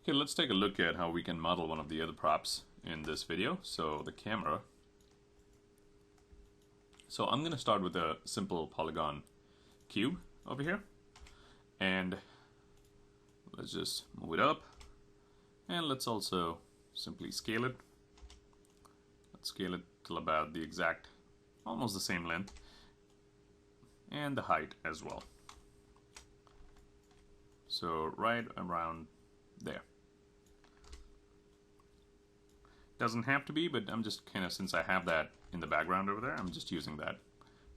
Okay, let's take a look at how we can model one of the other props in this video. So the camera. So I'm going to start with a simple polygon cube over here. And let's just move it up. And let's also simply scale it. Let's scale it till about the exact, almost the same length. And the height as well. So right around there. Doesn't have to be, but I'm just kind of, since I have that in the background over there, I'm just using that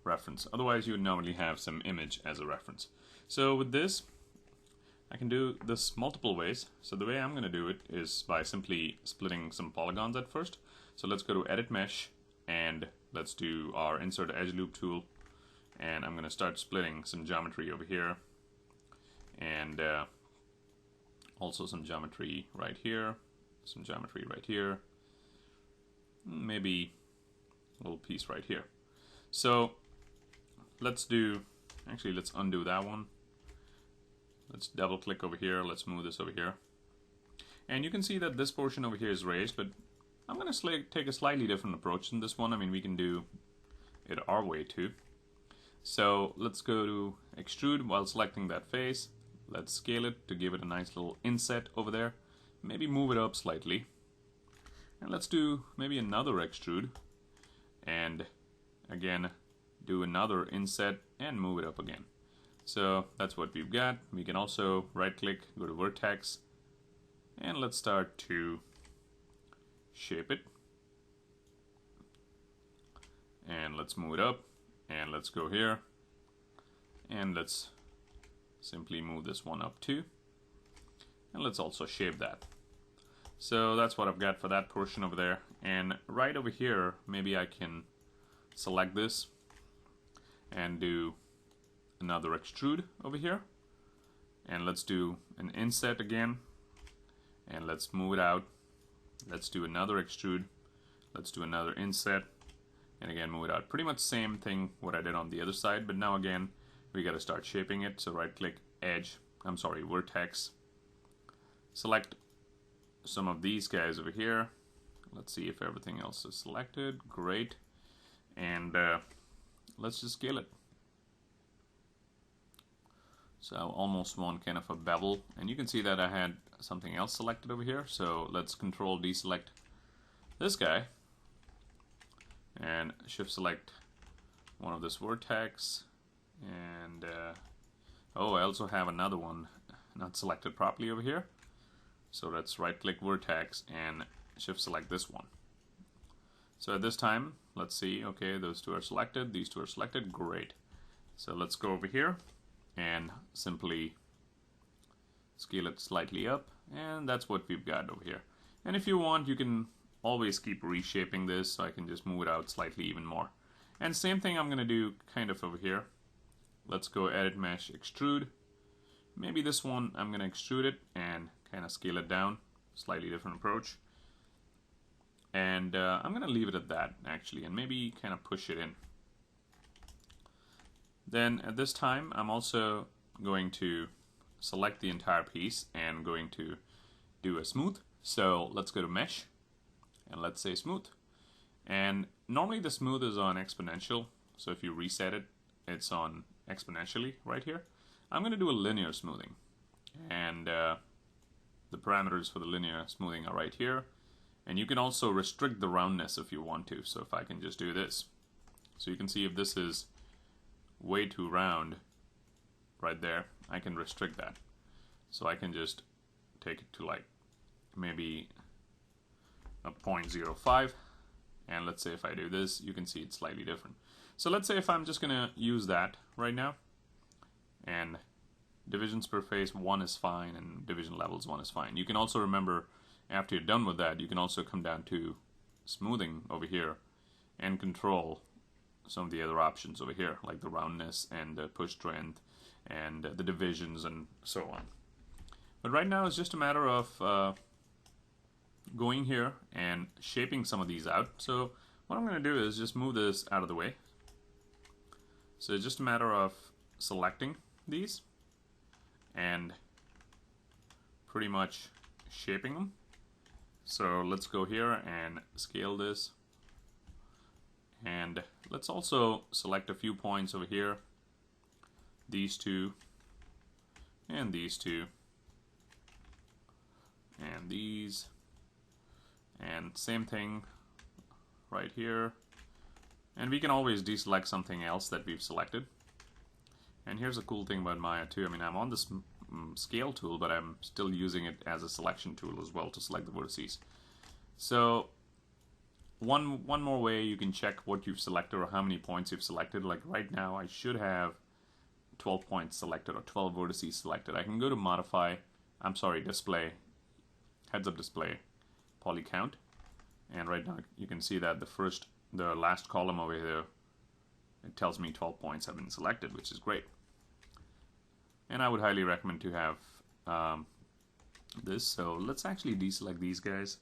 reference. Otherwise you would normally have some image as a reference. So with this, I can do this multiple ways. So the way I'm going to do it is by simply splitting some polygons at first. So let's go to Edit Mesh and let's do our Insert Edge Loop tool. And I'm going to start splitting some geometry over here. And also some geometry right here. Some geometry right here. Maybe a little piece right here. So let's do, actually let's undo that one. Let's double click over here, let's move this over here. And you can see that this portion over here is raised, but I'm going to take a slightly different approach in this one. I mean, we can do it our way too. So let's go to extrude while selecting that face. Let's scale it to give it a nice little inset over there. Maybe move it up slightly. And let's do maybe another extrude. And again, do another inset and move it up again. So that's what we've got. We can also right click, go to vertex, and let's start to shape it. And let's move it up, and let's go here, and let's simply move this one up too. And let's also shape that. So that's what I've got for that portion over there. And right over here, maybe I can select this and do another extrude over here. And let's do an inset again. And let's move it out. Let's do another extrude. Let's do another inset. And again, move it out. Pretty much same thing what I did on the other side. But now again, we got to start shaping it. So right click, vertex. Select some of these guys over here. Let's see if everything else is selected. Great. And let's just scale it. So I almost want kind of a bevel. And you can see that I had something else selected over here. So let's Control deselect this guy. And Shift select one of this vertex. And oh, I also have another one not selected properly over here. So let's right click vertex and Shift select this one. So at this time, let's see, okay, those two are selected, these two are selected, great. So let's go over here and simply scale it slightly up, and that's what we've got over here. And if you want, you can always keep reshaping this, so I can just move it out slightly even more. And same thing I'm going to do kind of over here. Let's go Edit Mesh, Extrude. Maybe this one, I'm going to extrude it and kind of scale it down, slightly different approach. And I'm going to leave it at that actually, and maybe kind of push it in. Then at this time, I'm also going to select the entire piece and going to do a smooth. So let's go to Mesh and let's say smooth. And normally the smooth is on exponential. So if you reset it, it's on exponentially right here. I'm going to do a linear smoothing. And the parameters for the linear smoothing are right here. And you can also restrict the roundness if you want to. So if I can just do this. So you can see if this is way too round right there, I can restrict that. So I can just take it to like maybe a 0.05. And let's say if I do this, you can see it's slightly different. So let's say if I'm just going to use that right now. And divisions per face 1 is fine, and division levels 1 is fine. You can also remember, after you're done with that, you can also come down to smoothing over here and control some of the other options over here, like the roundness and the push strength and the divisions and so on. But right now it's just a matter of going here and shaping some of these out. So what I'm going to do is just move this out of the way. So it's just a matter of selecting these and pretty much shaping them. So let's go here and scale this. And let's also select a few points over here. These two, and these two, and these, and same thing right here. And we can always deselect something else that we've selected. And here's a cool thing about Maya too. I mean, I'm on this scale tool, but I'm still using it as a selection tool as well to select the vertices. So one more way you can check what you've selected or how many points you've selected. Like right now, I should have 12 points selected or 12 vertices selected. I can go to display, heads up display, poly count, and right now you can see that the last column over here, it tells me 12 points have been selected, which is great. And I would highly recommend to have this. So let's actually deselect these guys,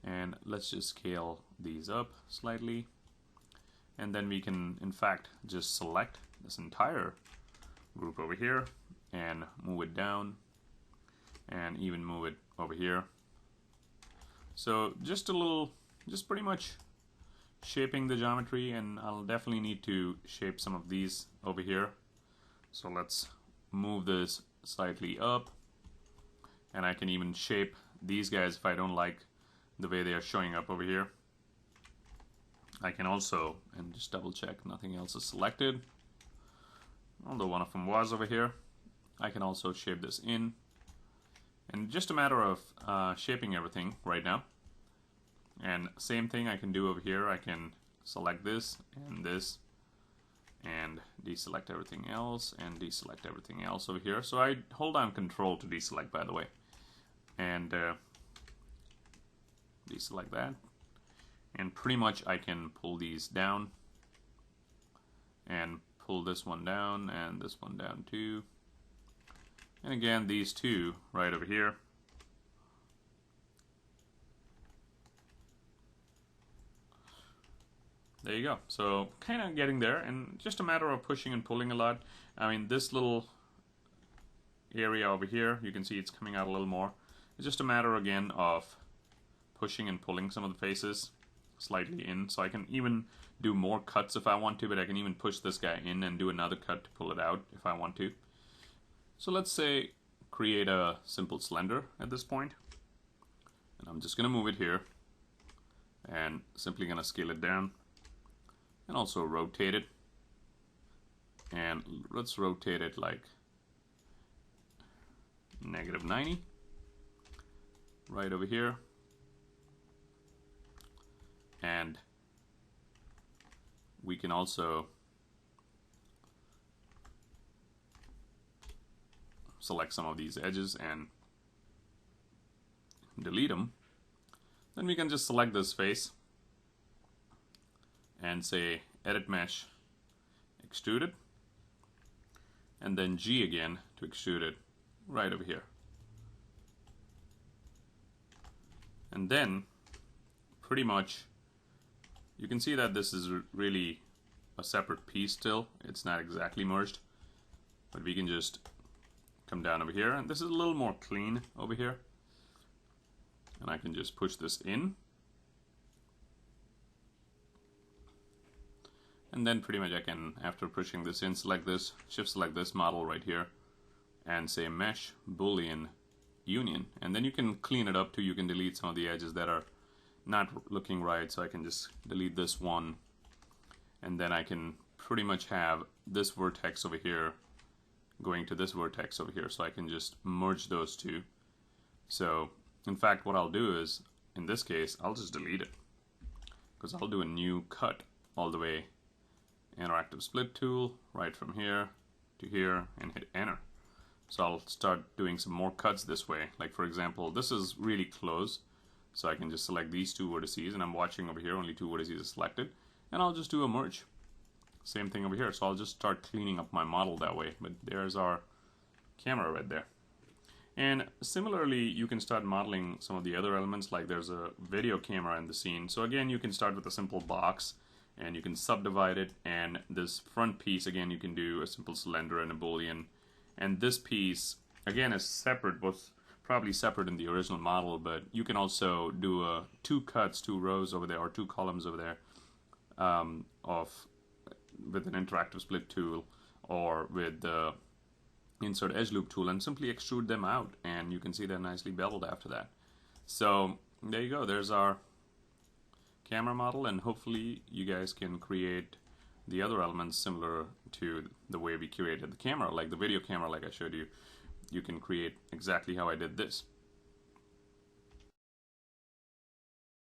and let's just scale these up slightly, and then we can in fact just select this entire group over here and move it down and even move it over here. So just pretty much shaping the geometry, and I'll definitely need to shape some of these over here. So let's move this slightly up, and I can even shape these guys if I don't like the way they are showing up over here. I can also, and just double check nothing else is selected, although one of them was over here. I can also shape this in, and just a matter of shaping everything right now. And same thing I can do over here. I can select this and deselect everything else and deselect everything else over here. So I hold down Control to deselect, by the way, and deselect that. And pretty much I can pull these down and pull this one down and this one down too. And again, these two right over here. There you go. So kind of getting there, and just a matter of pushing and pulling a lot. I mean, this little area over here, you can see it's coming out a little more. It's just a matter again of pushing and pulling some of the faces slightly in. So I can even do more cuts if I want to, but I can even push this guy in and do another cut to pull it out if I want to. So let's say create a simple slender at this point, and I'm just going to move it here and simply going to scale it down and also rotate it, and let's rotate it like -90 right over here. And we can also select some of these edges and delete them. Then we can just select this face and say Edit Mesh, Extrude it, and then G again to extrude it right over here. And then pretty much you can see that this is really a separate piece still. It's not exactly merged, but we can just come down over here, and this is a little more clean over here, and I can just push this in, and then pretty much I can, after pushing this in, select this, shift select this model right here and say Mesh Boolean Union, and then you can clean it up too. You can delete some of the edges that are not looking right, so I can just delete this one, and then I can pretty much have this vertex over here going to this vertex over here, so I can just merge those two. So in fact what I'll do is, in this case, I'll just delete it, because I'll do a new cut all the way, interactive split tool, right from here to here, and hit enter. So I'll start doing some more cuts this way. Like for example, this is really close, so I can just select these two vertices, and I'm watching over here, only two vertices are selected, and I'll just do a merge. Same thing over here, so I'll just start cleaning up my model that way. But there's our camera right there. And similarly, you can start modeling some of the other elements, like there's a video camera in the scene. So again, you can start with a simple box, and you can subdivide it, and this front piece, again, you can do a simple cylinder and a boolean. And this piece, again, is separate, probably separate in the original model, but you can also do two cuts, two rows over there, or two columns over there with an interactive split tool or with the insert edge loop tool, and simply extrude them out, and you can see they're nicely beveled after that. So there you go, there's our camera model, and hopefully you guys can create the other elements similar to the way we created the camera, like the video camera like I showed you. You can create exactly how I did this.